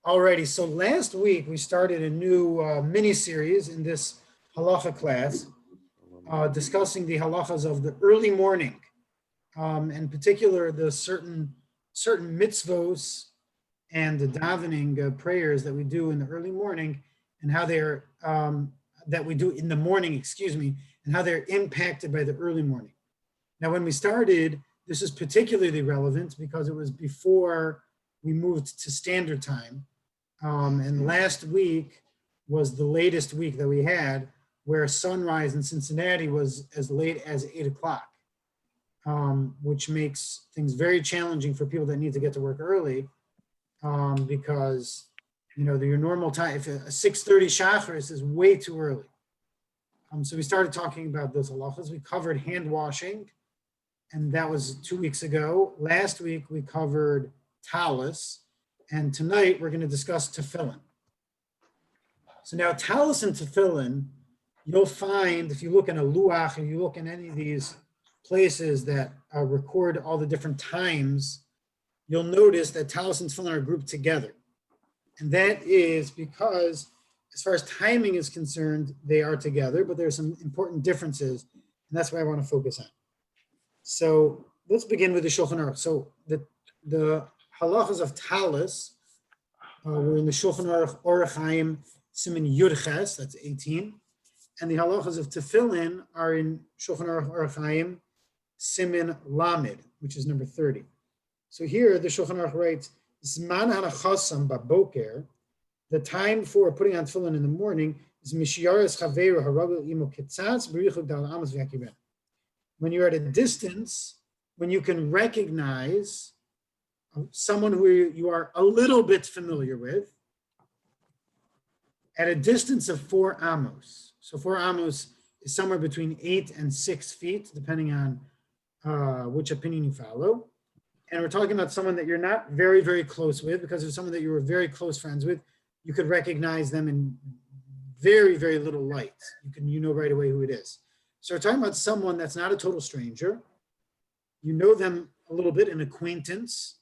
Alrighty, so last week we started a new mini-series in this halacha class, discussing the halachas of the early morning, in particular the certain mitzvos and the davening prayers that we do in the early morning, and how they're that we do in the morning, and how they're impacted by the early morning. Now, when we started, this is particularly relevant because it was before we moved to standard time. And last week was the latest week that we had, where sunrise in Cincinnati was as late as 8 o'clock, which makes things very challenging for people that need to get to work early, because your normal time, if a 6:30 shacharis is way too early. So we started talking about those halachas. We covered hand washing, and that was 2 weeks ago. Last week we covered talis, and tonight we're going to discuss tefillin. So now talis and tefillin, you'll find, if you look in a luach, or you look in any of these places that record all the different times, you'll notice that talis and tefillin are grouped together. And that is because, as far as timing is concerned, they are together, but there's some important differences, and that's what I want to focus on. So let's begin with the Shulchan Aruch. So the halachas of talis were in the Shulchan Aruch Orach Chaim Siman Yudches, that's 18, and the halachas of tefillin are in Shulchan Aruch Orach Chaim Siman Lamed, which is number 30. So here the Shulchan Aruch writes, Zman hanachasam baboker, the time for putting on tefillin in the morning is mishiyares chaveru haragul imo ketzatz b'richuk dal amos v'yakiben. When you're at a distance, when you can recognize someone who you are a little bit familiar with, at a distance of 4 amos. So 4 amos is somewhere between 8 and 6 feet, depending on which opinion you follow. And we're talking about someone that you're not very, very close with, because if someone that you were very close friends with, you could recognize them in very, very little light. You know right away who it is. So we're talking about someone that's not a total stranger. You know them a little bit, an acquaintance.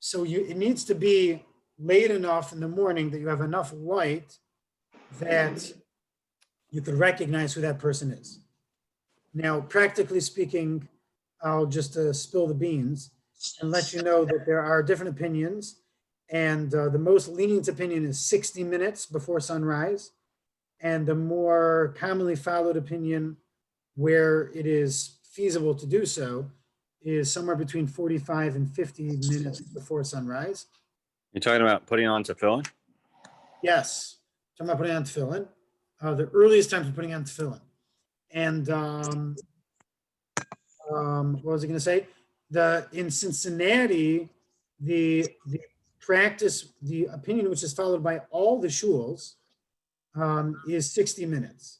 So it needs to be late enough in the morning that you have enough light that you could recognize who that person is. Now, practically speaking, I'll just spill the beans and let you know that there are different opinions, and the most lenient opinion is 60 minutes before sunrise, and the more commonly followed opinion, where it is feasible to do so, is somewhere between 45 and 50 minutes before sunrise. You're talking about putting on tefillin? Yes, talking about putting on tefillin. The earliest time for putting on tefillin. And what was I going to say? In Cincinnati, the practice, the opinion which is followed by all the shuls, is 60 minutes.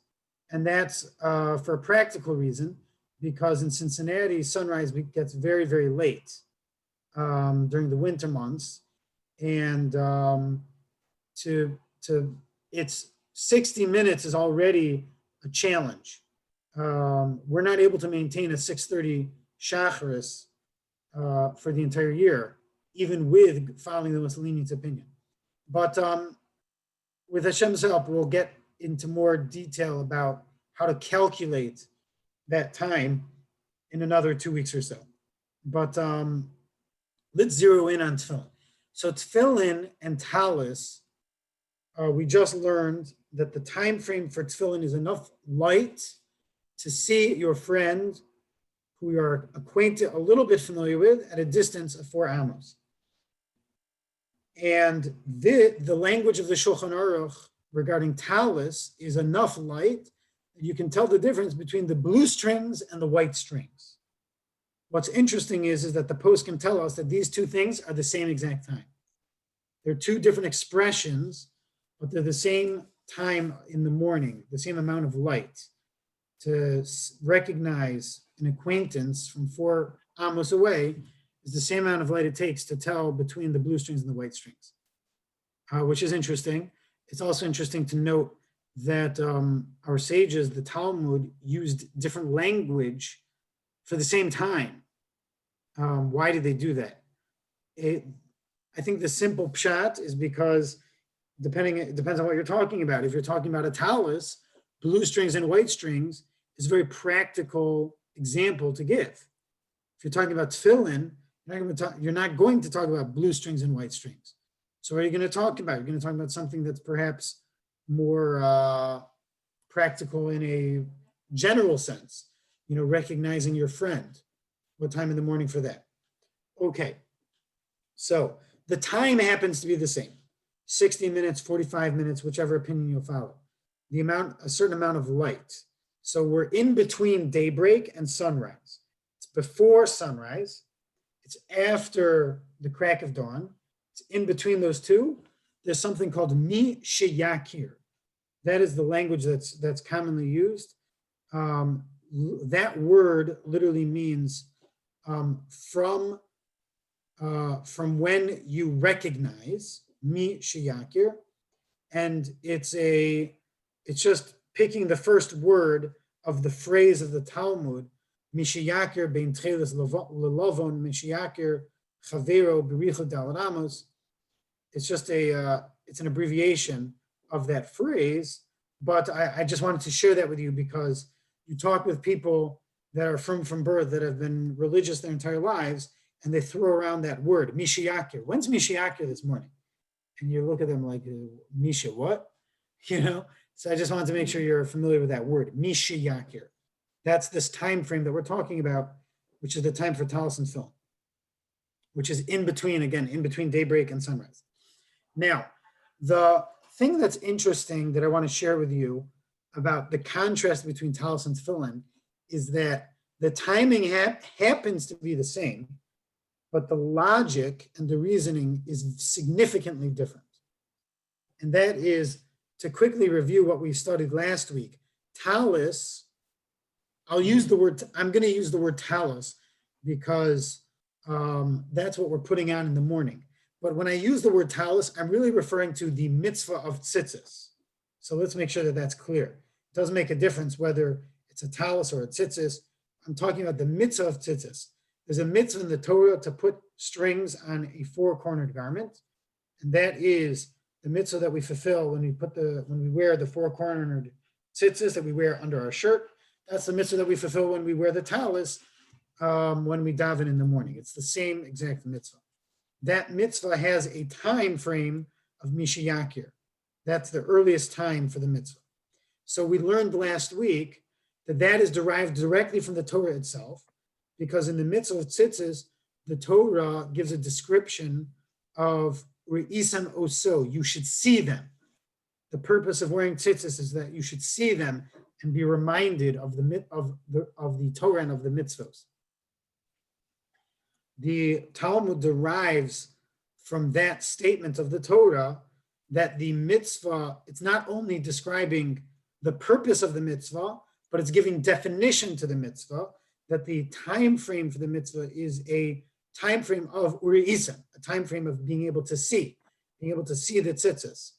And that's for a practical reason, because in Cincinnati, sunrise gets very, very late during the winter months. And it's 60 minutes is already a challenge. We're not able to maintain a 6:30 shacharis for the entire year, even with following the most lenient opinion. But with Hashem's help, we'll get into more detail about how to calculate that time in another 2 weeks or so. But let's zero in on tefillin. So tefillin and talis, we just learned that the time frame for tefillin is enough light to see your friend who you are acquainted, a little bit familiar with, at a distance of 4 amos. And the language of the Shulchan Aruch regarding talis is enough light that you can tell the difference between the blue strings and the white strings. What's interesting is that the post can tell us that these two things are the same exact time. They're two different expressions, but they're the same time in the morning, the same amount of light. To recognize an acquaintance from 4 amos away is the same amount of light it takes to tell between the blue strings and the white strings, which is interesting. It's also interesting to note that our sages, the Talmud, used different language for the same time. Why did they do that? I think the simple pshat is because it depends on what you're talking about. If you're talking about a talus, blue strings and white strings is a very practical example to give. If you're talking about tefillin, you're not going to talk about blue strings and white strings. So what are you going to talk about? You're going to talk about something that's perhaps more practical in a general sense, recognizing your friend. What time in the morning for that? Okay. So the time happens to be the same. 60 minutes, 45 minutes, whichever opinion you'll follow. A certain amount of light. So we're in between daybreak and sunrise. It's before sunrise. It's after the crack of dawn. It's in between those two. There's something called mi sheyakir. That is the language that's commonly used. That word literally means from when you recognize, mi sheyakir, and it's just picking the first word of the phrase of the Talmud, mi sheyakir bein tcheles lelovon, mi sheyakir chavero bericha dal ramos. It's just it's an abbreviation of that phrase, but I just wanted to share that with you because you talk with people that are from birth that have been religious their entire lives, and they throw around that word, Mishiyakir. When's Mishiyakir this morning? And you look at them like, Misha, what? So I just wanted to make sure you're familiar with that word, Mishiyakir. That's this time frame that we're talking about, which is the time for talus and tefillin, which is in between daybreak and sunrise. Now, the thing that's interesting that I want to share with you about the contrast between talus and tefillin is that the timing happens to be the same, but the logic and the reasoning is significantly different. And that is, to quickly review what we studied last week, talus, I'm going to use the word talus because that's what we're putting on in the morning. But when I use the word talus, I'm really referring to the mitzvah of tzitzis. So let's make sure that that's clear. It doesn't make a difference whether it's a talus or a tzitzis. I'm talking about the mitzvah of tzitzis. There's a mitzvah in the Torah to put strings on a four-cornered garment, and that is the mitzvah that we fulfill when we wear the four-cornered tzitzis that we wear under our shirt. That's the mitzvah that we fulfill when we wear the talus when we daven in the morning. It's the same exact mitzvah. That mitzvah has a time frame of Mishiyakir. That's the earliest time for the mitzvah. So we learned last week that is derived directly from the Torah itself, because in the mitzvah of tzitzis, the Torah gives a description of re'isan oso, you should see them. The purpose of wearing tzitzis is that you should see them and be reminded of the Torah and of the mitzvahs. The Talmud derives from that statement of the Torah that the mitzvah, it's not only describing the purpose of the mitzvah, but it's giving definition to the mitzvah, that the time frame for the mitzvah is a time frame of uri'isan, a time frame of being able to see the tzitzis.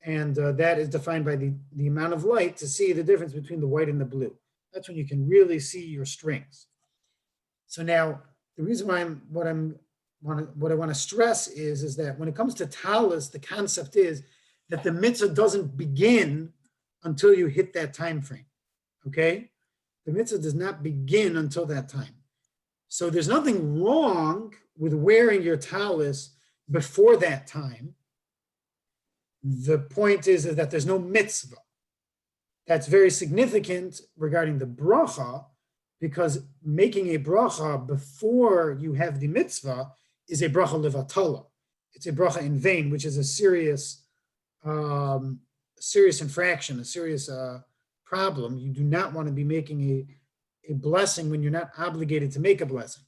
And that is defined by the amount of light to see the difference between the white and the blue. That's when you can really see your strings. So now, the reason why what I want to stress is that when it comes to talus, the concept is that the mitzvah doesn't begin until you hit that time frame. Okay? The mitzvah does not begin until that time. So there's nothing wrong with wearing your talus before that time. The point is that there's no mitzvah. That's very significant regarding the bracha, because making a bracha before you have the mitzvah is a bracha levatala. It's a bracha in vain, which is a serious infraction, a serious problem. You do not want to be making a blessing when you're not obligated to make a blessing.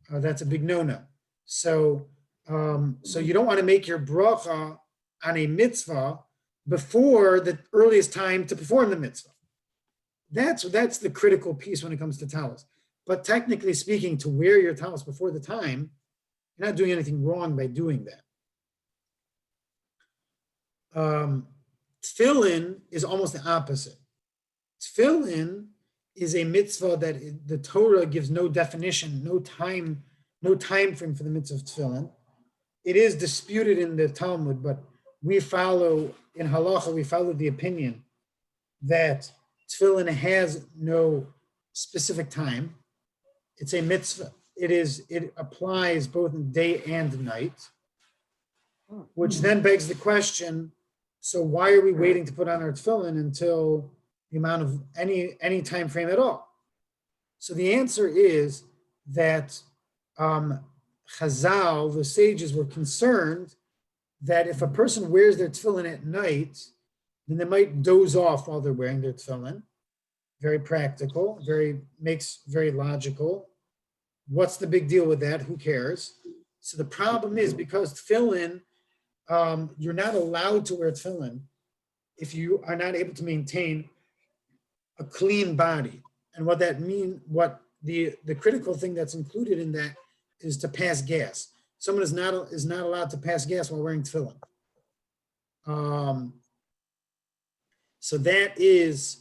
That's a big no-no. So you don't want to make your bracha on a mitzvah before the earliest time to perform the mitzvah. That's the critical piece when it comes to talus. But technically speaking, to wear your talus before the time, you're not doing anything wrong by doing that. Tefillin is almost the opposite. Tefillin is a mitzvah that the Torah gives no definition, no time frame for the mitzvah of tefillin. it is disputed in the Talmud, but we follow, in Halacha, we follow the opinion that tefillin has no specific time. It's a mitzvah. It applies both in day and night, which then begs the question, so why are we waiting to put on our tefillin until the amount of any time frame at all? So the answer is that Chazal, the sages, were concerned that if a person wears their tefillin at night, then they might doze off while they're wearing their tefillin. Very practical, makes very logical. What's the big deal with that? Who cares? So the problem is because tefillin, you're not allowed to wear tefillin if you are not able to maintain a clean body. And what that means, what the critical thing that's included in that is to pass gas. Someone is not allowed to pass gas while wearing tefillin. So that is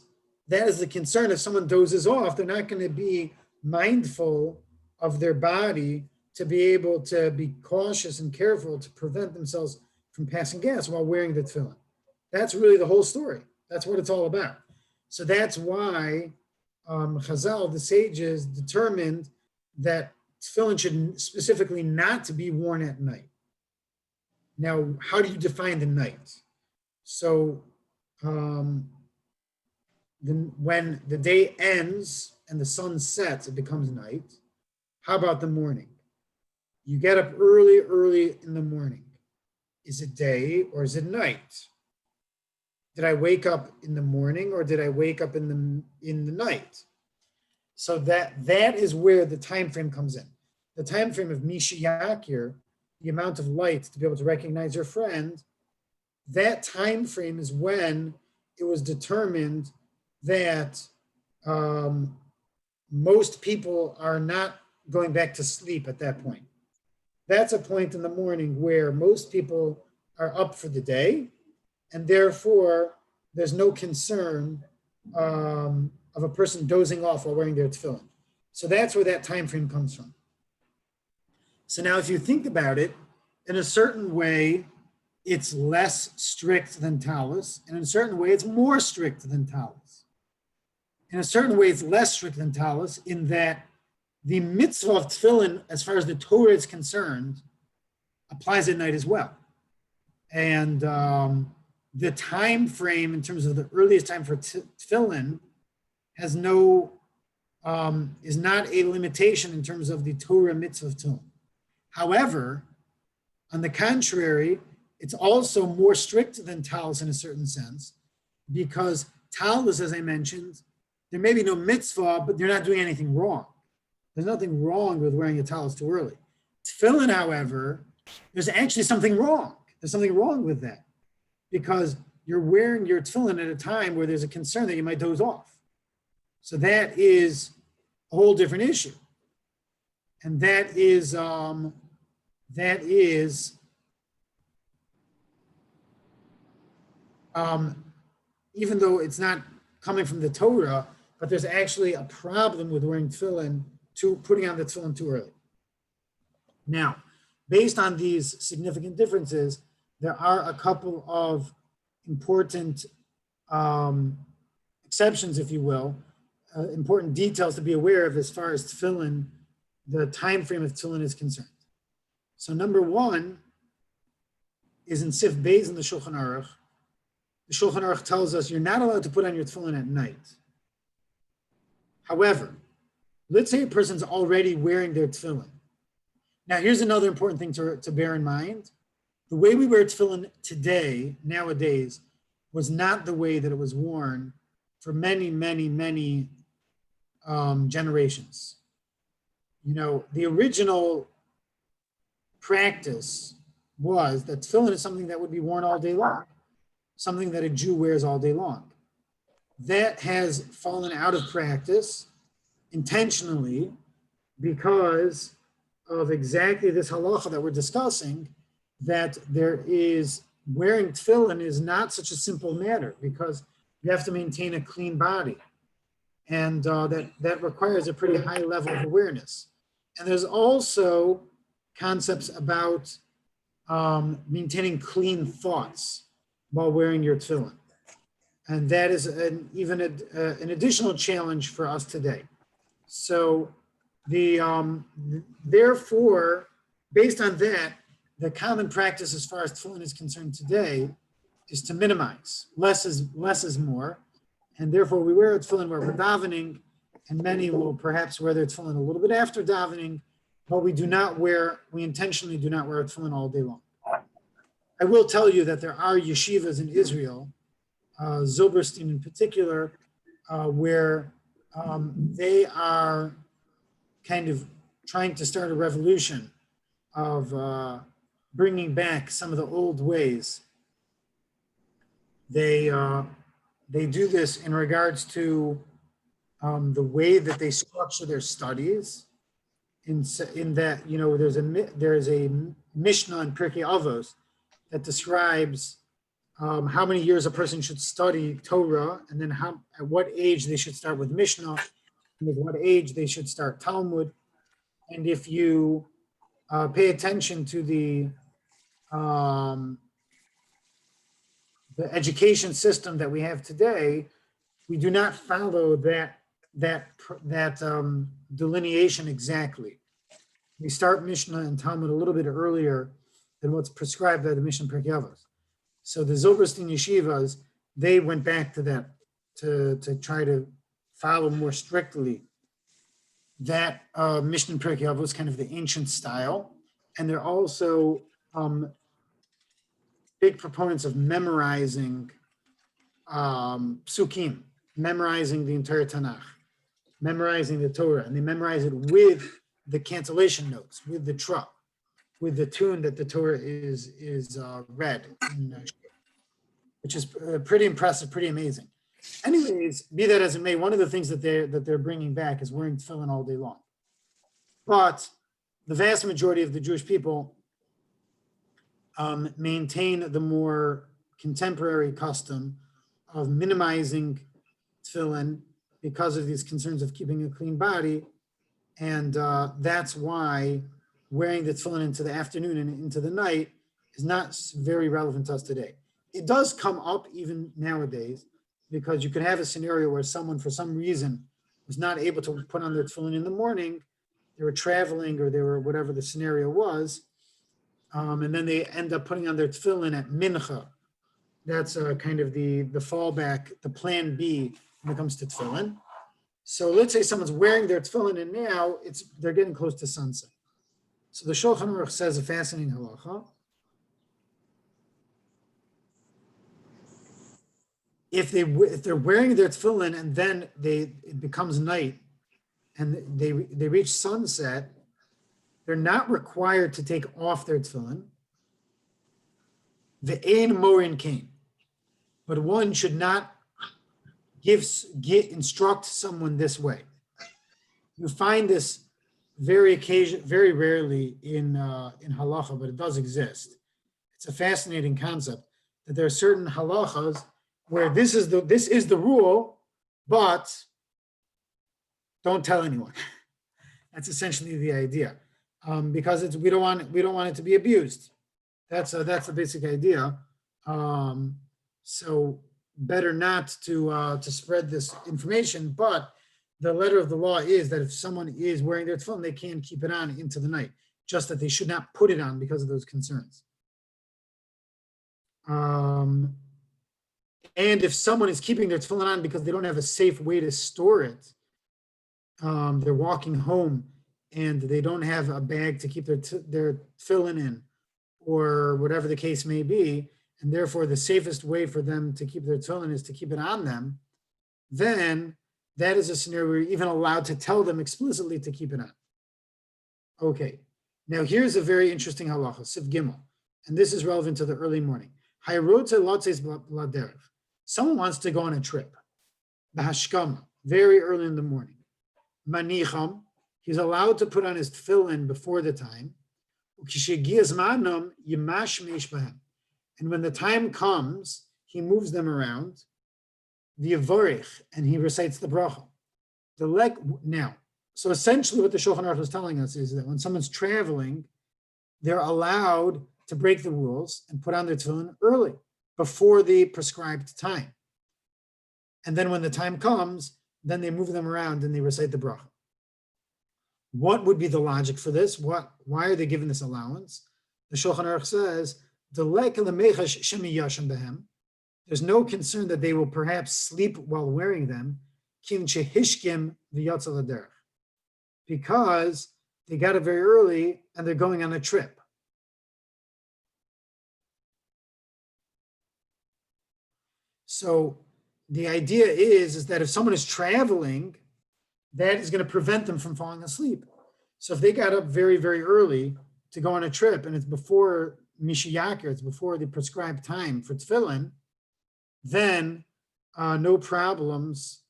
the concern. If someone dozes off, they're not going to be mindful of their body to be able to be cautious and careful to prevent themselves from passing gas while wearing the tefillin. That's really the whole story. That's what it's all about. So that's why Chazal, the sages, determined that tefillin should specifically not to be worn at night. Now, how do you define the night? So when the day ends and the sun sets, it becomes night. How about the morning? You get up early in the morning. Is it day or is it night? Did I wake up in the morning or did I wake up in the night? So that is where the time frame comes in. The time frame of Mishiyakir, the amount of light to be able to recognize your friend, that time frame is when it was determined that most people are not going back to sleep at that point. That's a point in the morning where most people are up for the day, and therefore there's no concern of a person dozing off while wearing their tefillin. So that's where that time frame comes from. So now if you think about it, in a certain way, it's less strict than Talis, and in a certain way, it's more strict than Talis. In a certain way, it's less strict than Talis in that the mitzvah of tefillin, as far as the Torah is concerned, applies at night as well. And the time frame in terms of the earliest time for tefillin has is not a limitation in terms of the Torah mitzvah of tefillin. However, on the contrary, it's also more strict than Talis in a certain sense, because Talis, as I mentioned, there may be no mitzvah, but they're not doing anything wrong. There's nothing wrong with wearing a talis too early. Tefillin, however, there's actually something wrong. There's something wrong with that because you're wearing your tefillin at a time where there's a concern that you might doze off. So that is a whole different issue. And that is even though it's not coming from the Torah, but there's actually a problem with wearing tefillin, putting on the tefillin too early. Now, based on these significant differences, there are a couple of important exceptions, if you will, important details to be aware of as far as tefillin, the time frame of tefillin is concerned. So number one is in Sif Beis in the Shulchan Aruch. The Shulchan Aruch tells us you're not allowed to put on your tefillin at night. However, let's say a person's already wearing their tefillin. Now, here's another important thing to bear in mind. The way we wear tefillin today, nowadays, was not the way that it was worn for many, many, many generations. You know, the original practice was that tefillin is something that would be worn all day long, something that a Jew wears all day long. That has fallen out of practice intentionally because of exactly this halacha that we're discussing, that there is wearing tefillin is not such a simple matter because you have to maintain a clean body. And that requires a pretty high level of awareness. And there's also concepts about maintaining clean thoughts while wearing your tefillin. And that is an additional challenge for us today. So therefore, based on that, the common practice as far as tefillin is concerned today is to minimize. Less is more. And therefore, we wear a tefillin where we're davening, and many will perhaps wear their tefillin a little bit after davening, but we intentionally do not wear a tefillin all day long. I will tell you that there are yeshivas in Israel, Zilberstein in particular, where they are kind of trying to start a revolution of bringing back some of the old ways. They do this in regards to the way that they structure their studies. In that, there's a Mishnah in Pirkei Avos that describes how many years a person should study Torah, and then at what age they should start with Mishnah, and at what age they should start Talmud. And if you pay attention to the education system that we have today, we do not follow that delineation exactly. We start Mishnah and Talmud a little bit earlier than what's prescribed by the Mishnah Pirkei Avos. So the Zilberstein yeshivas, they went back to that to try to follow more strictly that Mishnah Pirkei Avos, kind of the ancient style, and they're also big proponents of memorizing psukim, memorizing the entire Tanakh, memorizing the Torah, and they memorize it with the cancellation notes, with the truck, with the tune that the Torah is read, which is pretty impressive, pretty amazing. Anyways, be that as it may, one of the things that they're bringing back is wearing tefillin all day long. But the vast majority of the Jewish people maintain the more contemporary custom of minimizing tefillin because of these concerns of keeping a clean body. And that's why wearing the tefillin into the afternoon and into the night is not very relevant to us today. It does come up even nowadays, because you could have a scenario where someone, for some reason, was not able to put on their tefillin in the morning. They were traveling, or they were whatever the scenario was, and then they end up putting on their tefillin at mincha. That's kind of the fallback, the plan B when it comes to tefillin. So let's say someone's wearing their tefillin and now they're getting close to sunset. So the Shulchan Aruch says a fascinating halacha. If they're wearing their tefillin and then it becomes night and they reach sunset, they're not required to take off their tefillin. The ein morin kain, but one should not instruct someone this way. You find this very rarely in halacha, but it does exist. It's a fascinating concept that there are certain halachas where this is the rule, but don't tell anyone. That's essentially the idea, because we don't want it to be abused. That's the basic idea. So better not to spread this information. But the letter of the law is that if someone is wearing their tefillin, they can keep it on into the night. Just that they should not put it on because of those concerns. And if someone is keeping their tefillin on because they don't have a safe way to store it, they're walking home and they don't have a bag to keep their tefillin in, or whatever the case may be, and therefore the safest way for them to keep their tefillin is to keep it on them, then that is a scenario where you're even allowed to tell them explicitly to keep it on. Okay, now here's a very interesting halacha, Sif Gimel, and this is relevant to the early morning. Someone wants to go on a trip, the hashkama, very early in the morning. Manicham, he's allowed to put on his tefillin before the time. And when the time comes, he moves them around, and he recites the bracha. Now, so essentially what the Shulchan Aruch is telling us is that when someone's traveling, they're allowed to break the rules and put on their tefillin early, before the prescribed time. And then when the time comes, then they move them around and they recite the bracha. What would be the logic for this? Why are they given this allowance? The Shulchan Aruch says, there's no concern that they will perhaps sleep while wearing them, because they got it very early and they're going on a trip. So the idea is that if someone is traveling, that is going to prevent them from falling asleep. So if they got up very, very early to go on a trip and it's before Mishiyakir, it's before the prescribed time for tefillin, then no problems.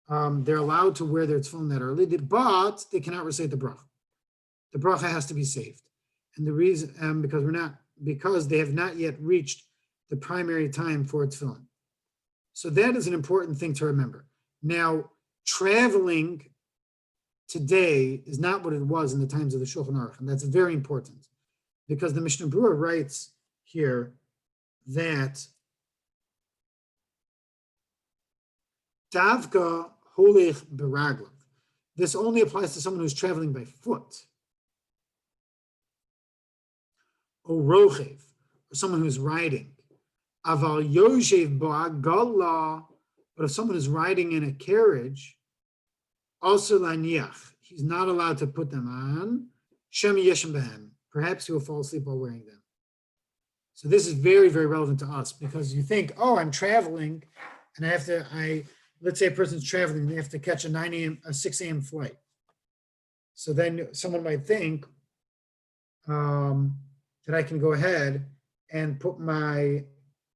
They're allowed to wear their tefillin that early, but they cannot recite the bracha. The bracha has to be saved. And the reason, because they have not yet reached the primary time for tefillin. So that is an important thing to remember. Now, traveling today is not what it was in the times of the Shulchan Aruch, and that's very important, because the Mishnah Berurah writes here that Davka holech beraglav. This only applies to someone who's traveling by foot. O rochev, or someone who's riding. Aval yoshev ba'agala, but if someone is riding in a carriage, also laniach, he's not allowed to put them on. Shem yeshem behem, perhaps he will fall asleep while wearing them. So this is very, very relevant to us, because you think, oh, I'm traveling, and let's say a person's traveling, they have to catch a 6 a.m. flight. So then someone might think that I can go ahead and put my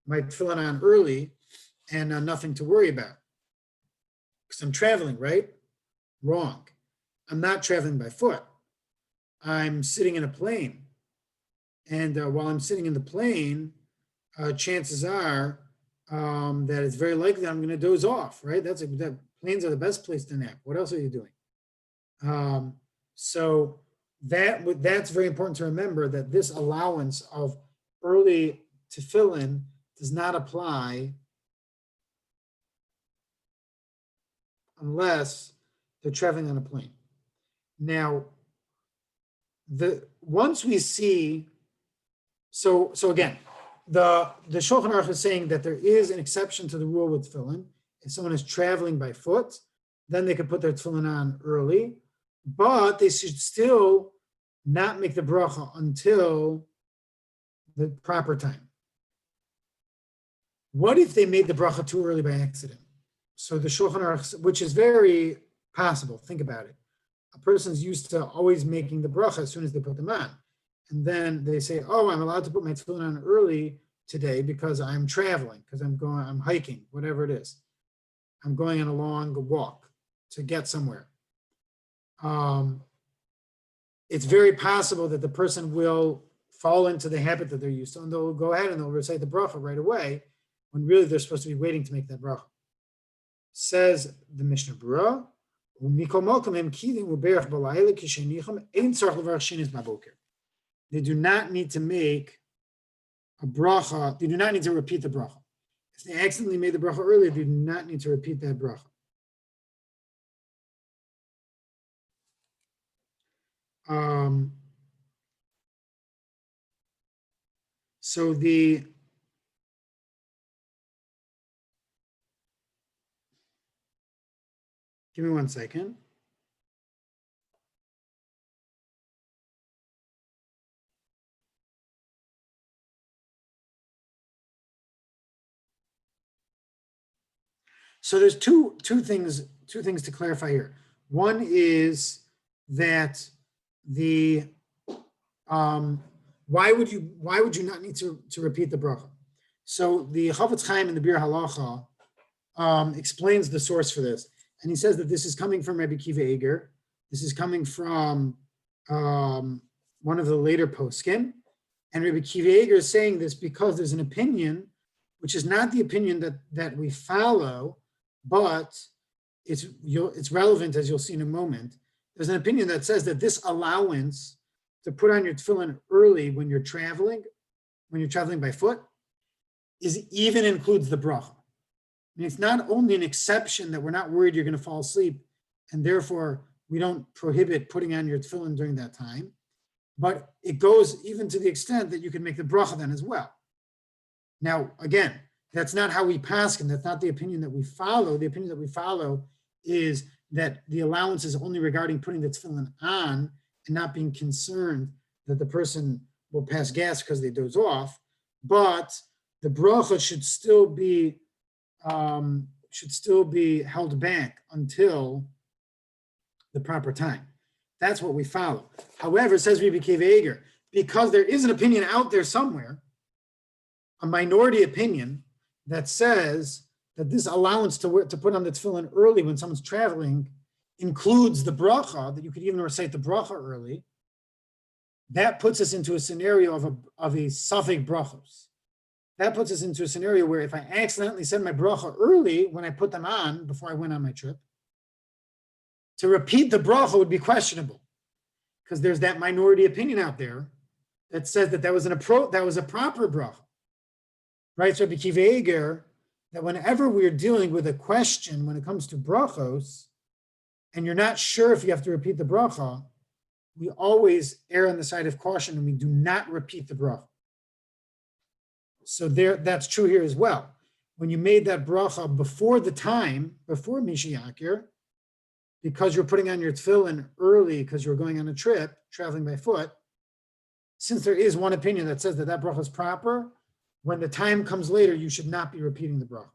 tefillin on early and nothing to worry about, because I'm traveling, right? Wrong. I'm not traveling by foot. I'm sitting in a plane. And while I'm sitting in the plane, chances are that it's very likely that I'm going to doze off, right? That planes are the best place to nap. What else are you doing? So that's very important to remember, that this allowance of early tefillin does not apply unless they're traveling on a plane. Now, once we see, so again, the Shulchan Aruch is saying that there is an exception to the rule with tefillin. If someone is traveling by foot, then they could put their tefillin on early, but they should still not make the bracha until the proper time. What if they made the bracha too early by accident? So the Shulchan Aruch, which is very possible, think about it. A person's used to always making the bracha as soon as they put them on. And then they say, oh, I'm allowed to put my tefillin on early today because I'm traveling, because I'm hiking, whatever it is. I'm going on a long walk to get somewhere. It's very possible that the person will fall into the habit that they're used to, and they'll go ahead and they'll recite the bracha right away, when really they're supposed to be waiting to make that bracha. Says the Mishnah Berurah, they do not need to make a bracha, they do not need to repeat the bracha. If they accidentally made the bracha earlier, they do not need to repeat that bracha. Give me 1 second. So there's two things to clarify here. One is that why would you not need to repeat the bracha? So the Chavetz Chaim in the Bir Halacha explains the source for this, and he says that this is coming from Rabbi Kiva Eger. This is coming from one of the later poskim, and Rabbi Kiva Eger is saying this because there's an opinion, which is not the opinion that we follow, but it's relevant, as you'll see in a moment. There's an opinion that says that this allowance to put on your tefillin early when you're traveling when you're traveling by foot is even includes the bracha. I mean, it's not only an exception that we're not worried you're going to fall asleep, and therefore we don't prohibit putting on your tefillin during that time, but it goes even to the extent that you can make the bracha then as well. Now, again, that's not how we paskin. That's not the opinion that we follow. The opinion that we follow is that the allowance is only regarding putting the tefillin on and not being concerned that the person will pass gas because they doze off, but the bracha should still be held back until the proper time. That's what we follow. However, says Rabbi Akiva Eiger, because there is an opinion out there somewhere, a minority opinion that says that this allowance to put on the tefillin early when someone's traveling includes the bracha, that you could even recite the bracha early, that puts us into a scenario of a suffix brachos. That puts us into a scenario where if I accidentally said my bracha early when I put them on before I went on my trip, to repeat the bracha would be questionable, because there's that minority opinion out there that says that was a proper bracha. Right, so Rabbi Akiva Eiger, that whenever we're dealing with a question when it comes to brachos, and you're not sure if you have to repeat the bracha, we always err on the side of caution and we do not repeat the bracha. So that's true here as well. When you made that bracha before the time, before Mishiyakir, because you're putting on your tefillin early because you're going on a trip, traveling by foot, since there is one opinion that says that bracha is proper, when the time comes later, you should not be repeating the bracha.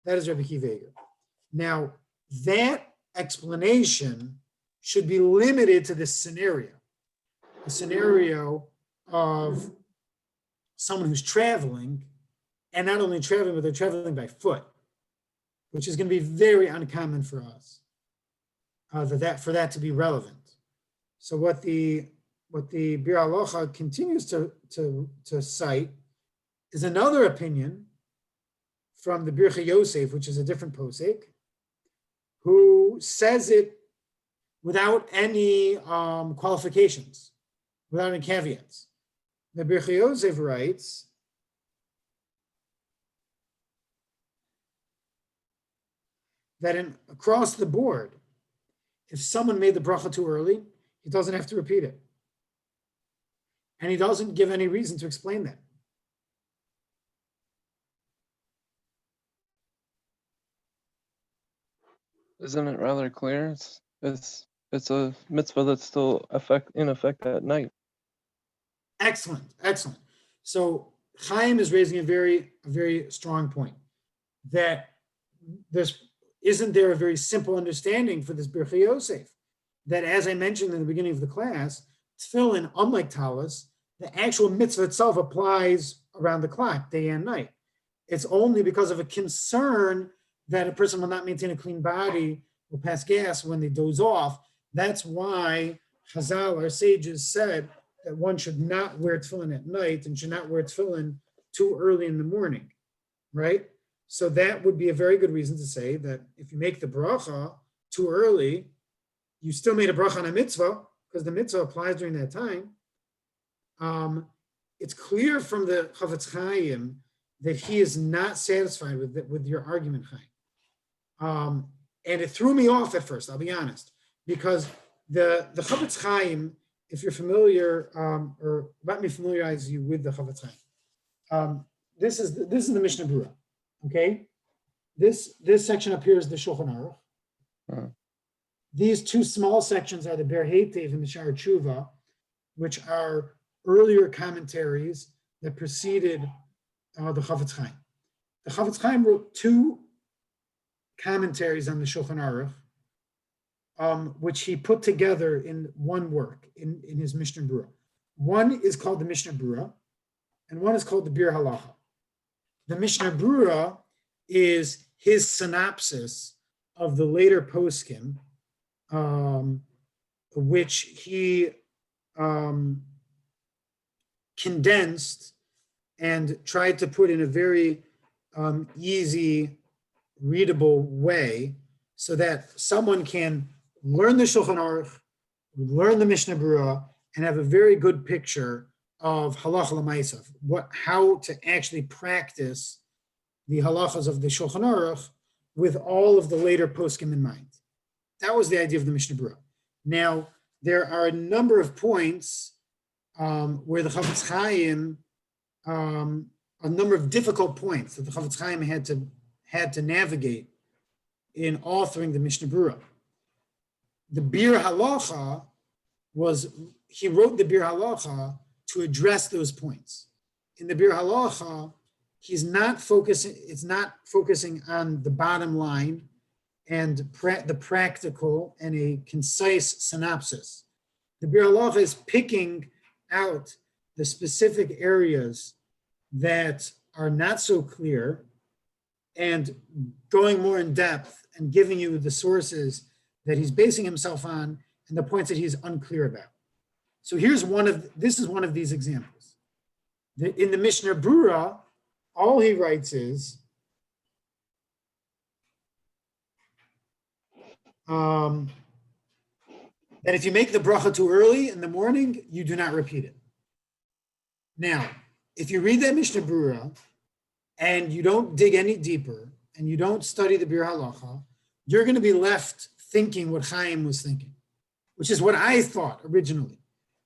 That is Rabbi Akiva Eiger. Now, that explanation should be limited to this scenario, a scenario of someone who's traveling, and not only traveling, but they're traveling by foot, which is going to be very uncommon for us, for that to be relevant. So what the Bir Halacha continues to cite is another opinion from the Birchei Yosef, which is a different posek, who says it without any qualifications, without any caveats. The Birchei Yosef writes that across the board, if someone made the bracha too early, he doesn't have to repeat it. And he doesn't give any reason to explain that. Isn't it rather clear? It's a mitzvah that's still in effect at night. Excellent. So Chaim is raising a very strong point that isn't there a very simple understanding for this Birchei Yosef, that as I mentioned in the beginning of the class, tefillin, unlike talis, the actual mitzvah itself applies around the clock, day and night. It's only because of a concern that a person will not maintain a clean body, will pass gas when they doze off. That's why Chazal, our sages, said that one should not wear tefillin at night and should not wear tefillin too early in the morning, right? So that would be a very good reason to say that if you make the bracha too early, you still made a bracha on a mitzvah, because the mitzvah applies during that time. It's clear from the Chavetz Chaim that he is not satisfied with your argument, Chaim. And it threw me off at first, I'll be honest, because the Chavetz Chaim, if you're familiar, or let me familiarize you with the Chavetz Chaim. This is the Mishnah Berurah, okay? This section up here is the Shulchan Aruch. Uh-huh. These two small sections are the Ber Heitev and the Sha'ar Tshuva, which are earlier commentaries that preceded the Chavetz Chaim. The Chavetz Chaim wrote two commentaries on the Shulchan Aruch, which he put together in one work in his Mishnah Berurah. One is called the Mishnah Berurah, and one is called the Bir Halacha. The Mishnah Berurah is his synopsis of the later poskim, which he condensed and tried to put in a very easy, readable way so that someone can learn the Shulchan Aruch, learn the Mishnah Berurah, and have a very good picture of halacha l'maisa, how to actually practice the halachas of the Shulchan Aruch with all of the later poskim in mind. That was the idea of the Mishnah Berurah. Now, there are a number of points where the Chafetz Chaim, a number of difficult points that the Chafetz Chaim had to navigate in authoring the Mishnah Berurah. The Bir Halacha he wrote the Bir Halacha to address those points. In the Bir Halacha, it's not focusing on the bottom line and the practical and a concise synopsis. The Bir Halacha is picking out the specific areas that are not so clear and going more in depth and giving you the sources that he's basing himself on and the points that he's unclear about. So this is one of these examples. In the Mishnah Berurah, all he writes is that if you make the bracha too early in the morning, you do not repeat it. Now, if you read that Mishnah Berurah and you don't dig any deeper and you don't study the Bir Halacha, you're going to be left thinking what Chaim was thinking, which is what I thought originally,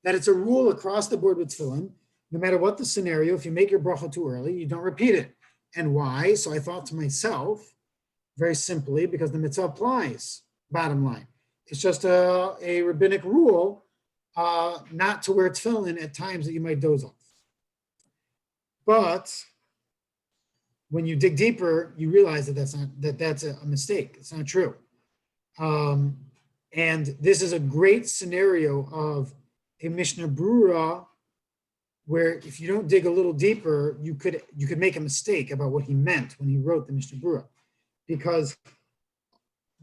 that it's a rule across the board with Tefillin. No matter what the scenario, if you make your bracha too early, you don't repeat it. And why? So I thought to myself, very simply, because the mitzvah applies, bottom line. It's just a rabbinic rule not to wear tefillin at times that you might doze off. But when you dig deeper, you realize that's a mistake. It's not true. And this is a great scenario of a Mishnah Berurah where if you don't dig a little deeper, you could make a mistake about what he meant when he wrote the Mishnah Berurah, because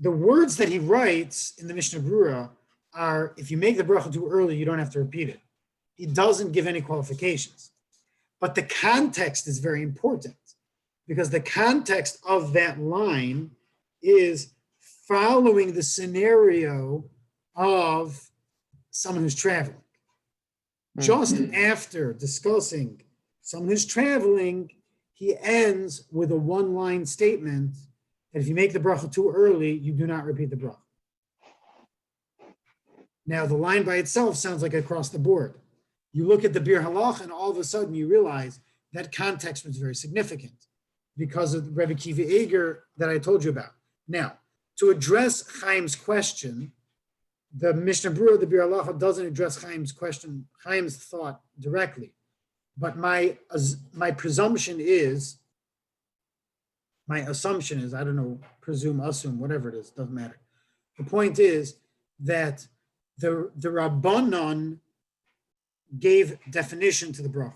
the words that he writes in the Mishnah Berurah are, if you make the bracha too early, you don't have to repeat it. He doesn't give any qualifications. But the context is very important, because the context of that line is following the scenario of someone who's traveling. Just after discussing someone who's traveling, he ends with a one-line statement that if you make the bracha too early, you do not repeat the bracha. Now, the line by itself sounds like across the board. You look at the Bir Halacha, and all of a sudden you realize that context was very significant because of Rebbe Kiva Eger that I told you about. Now, to address Chaim's question, the Mishnah Berurah, the Bir Halacha, doesn't address Chaim's question, Chaim's thought directly. But my assumption is, I don't know, presume, assume, whatever it is, doesn't matter. The point is that the Rabbanon gave definition to the bracha.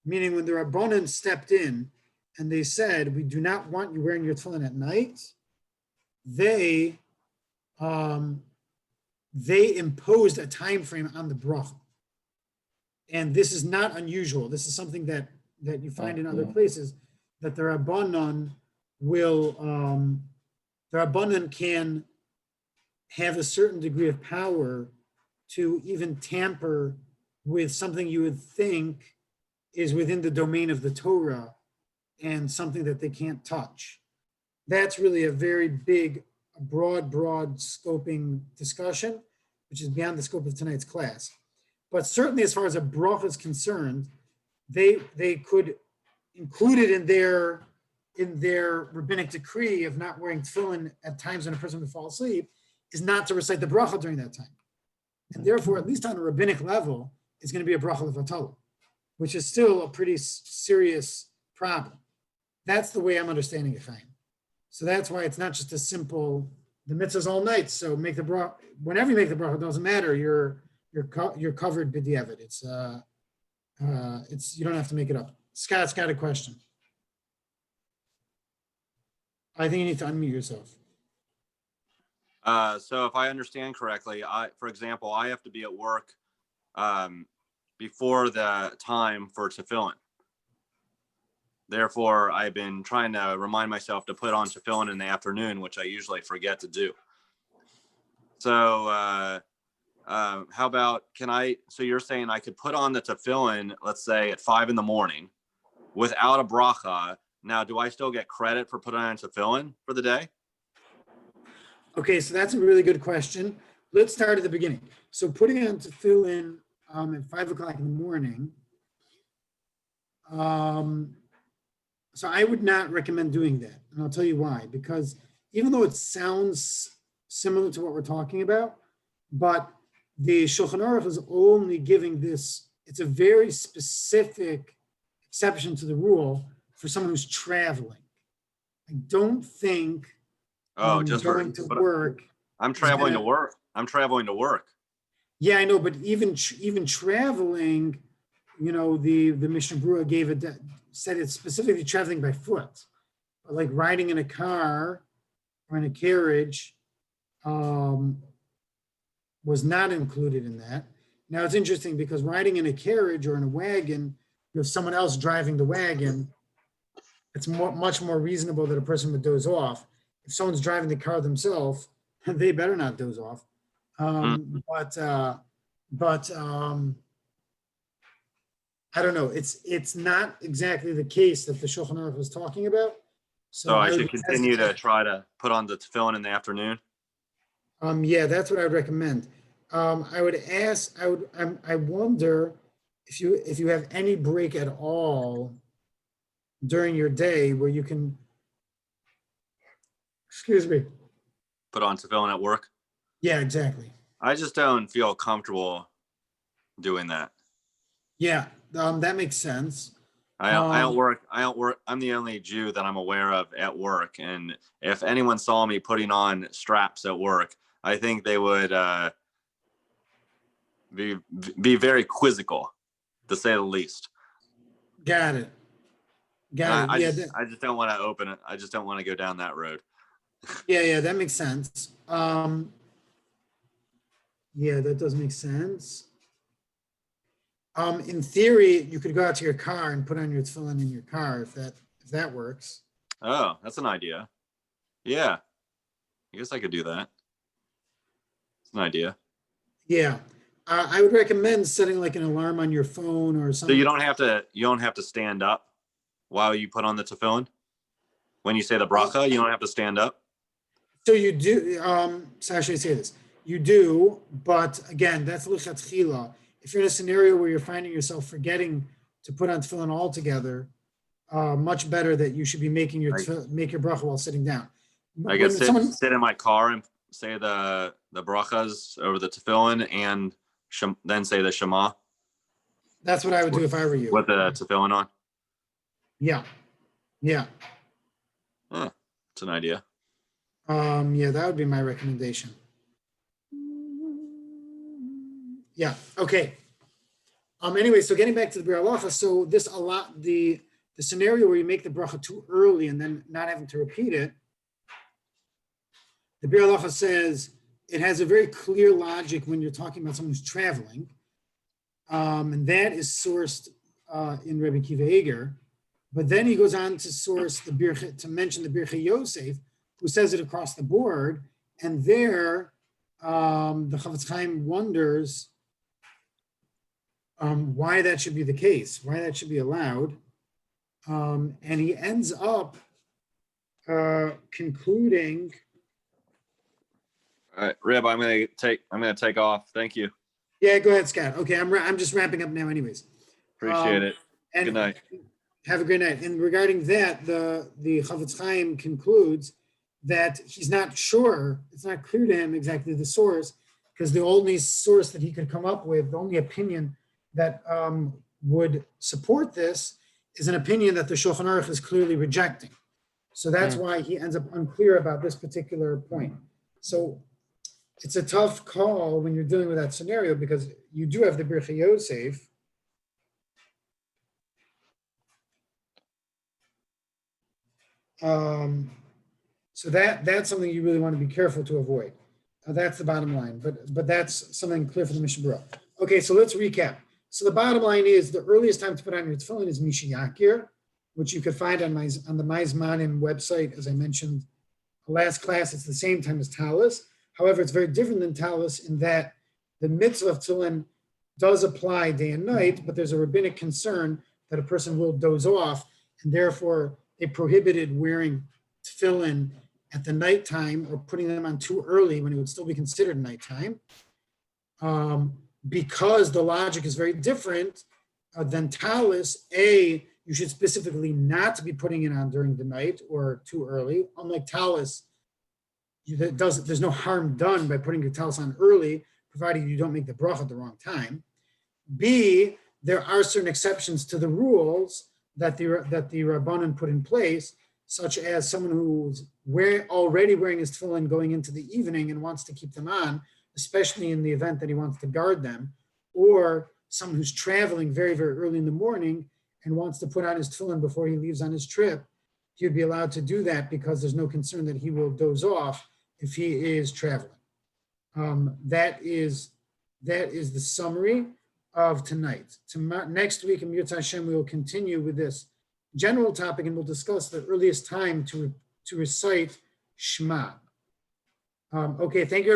Meaning when the Rabbanon stepped in and they said, we do not want you wearing your tefillin at night, they imposed a time frame on the bracha. And this is not unusual. This is something that you find in other places, that the Rabbanon can have a certain degree of power to even tamper with something you would think is within the domain of the Torah and something that they can't touch. That's really a very big, broad scoping discussion, which is beyond the scope of tonight's class. But certainly as far as a bracha is concerned, they could include it in their rabbinic decree of not wearing tefillin at times when a person would fall asleep, is not to recite the bracha during that time. And therefore, at least on a rabbinic level, it's going to be a bracha levatala, which is still a pretty serious problem. That's the way I'm understanding it, Chaim. So that's why it's not just a simple, the mitzvah's all night, so make the bracha, whenever you make the bracha, it doesn't matter, you're covered b'diavad. It's you don't have to make it up. Scott's got a question. I think you need to unmute yourself. So if I understand correctly, for example, I have to be at work before the time for tefillin. Therefore, I've been trying to remind myself to put on tefillin in the afternoon, which I usually forget to do. So how about, so you're saying I could put on the tefillin, let's say at 5 a.m. without a bracha. Now, do I still get credit for putting on tefillin for the day? Okay, so that's a really good question. Let's start at the beginning. So putting on tefillin at 5 o'clock in the morning. So I would not recommend doing that. And I'll tell you why. Because even though it sounds similar to what we're talking about, but the Shulchan Aruch is only giving this, it's a very specific exception to the rule for someone who's traveling. I don't think Just going to work. I'm traveling to work. I'm traveling to work. Yeah, I know, but even traveling, the Mishnah Berurah gave it, said it's specifically traveling by foot, like riding in a car or in a carriage was not included in that. Now it's interesting because riding in a carriage or in a wagon, you have someone else driving the wagon. It's much more reasonable that a person would doze off. If someone's driving the car themselves, they better not doze off. But I don't know. It's not exactly the case that the Shulchan Aruch was talking about. So I should continue to try to put on the tefillin in the afternoon. Yeah, that's what I would recommend. I would ask. I wonder if you have any break at all during your day where you can. Excuse me. Put on tefillin at work. Yeah, exactly. I just don't feel comfortable doing that. Yeah, that makes sense. I don't work. I'm the only Jew that I'm aware of at work. And if anyone saw me putting on straps at work, I think they would be very quizzical, to say the least. Got it. I just don't want to open it. I just don't want to go down that road. Yeah, that makes sense. Yeah, that does make sense. In theory, you could go out to your car and put on your tefillin in your car if that works. Oh, that's an idea. Yeah, I guess I could do that. It's an idea. Yeah, I would recommend setting like an alarm on your phone or So something. you don't have to stand up while you put on the tefillin. When you say the bracha, you don't have to stand up. So you do. So how should I say this? You do, but again, that's lichatchila. If you're in a scenario where you're finding yourself forgetting to put on tefillin altogether, much better that you should be making make your bracha while sitting down. I guess sit in my car and say the brachas over the tefillin and then say the Shema. That's what I would do if I were you. With the tefillin on. Yeah. It's an idea. Yeah, that would be my recommendation. Yeah. Okay. Anyway, so getting back to the Bir Halacha, so the scenario where you make the bracha too early and then not having to repeat it, the Bir Halacha says it has a very clear logic when you're talking about someone who's traveling, and that is sourced in Rebbe Kiva Eger. But then he goes on to mention the Birchei Yosef, who says it across the board, and there the Chavetz Chaim wonders why that should be the case, why that should be allowed, and he ends up concluding. All right, Reb, I'm gonna take off. Thank you. Yeah, go ahead, Scott. Okay, I'm just wrapping up now, anyways. Appreciate it. Good night. Have a great night. And regarding that, the Chavetz Chaim concludes that he's not sure, it's not clear to him exactly the source, because the only source that he could come up with, the only opinion that would support this is an opinion that the Shulchan Aruch is clearly rejecting. So that's why he ends up unclear about this particular point. So it's a tough call when you're dealing with that scenario because you do have the Birchei Yosef. So that's something you really want to be careful to avoid. That's the bottom line, but that's something clear for the Mishnah Berurah. Okay, so let's recap. So the bottom line is the earliest time to put on your tefillin is Mishiyakir, which you could find on the Maizmanim website. As I mentioned last class, it's the same time as Talis. However, it's very different than Talis in that the mitzvah of tefillin does apply day and night, but there's a rabbinic concern that a person will doze off, and therefore they prohibited wearing tefillin at the nighttime or putting them on too early when it would still be considered nighttime. Because the logic is very different than talis, you should specifically not be putting it on during the night or too early. Unlike talis, there's no harm done by putting your talis on early, provided you don't make the bracha at the wrong time. B, there are certain exceptions to the rules that the Rabbanan put in place, such as someone who's already wearing his tefillin going into the evening and wants to keep them on, especially in the event that he wants to guard them, or someone who's traveling very, very early in the morning and wants to put on his tefillin before he leaves on his trip. He would be allowed to do that because there's no concern that he will doze off if he is traveling. That is the summary of tonight. Next week in Yirtzeh Hashem, we will continue with this general topic, and we'll discuss the earliest time to recite Shema. Okay, thank you, everyone.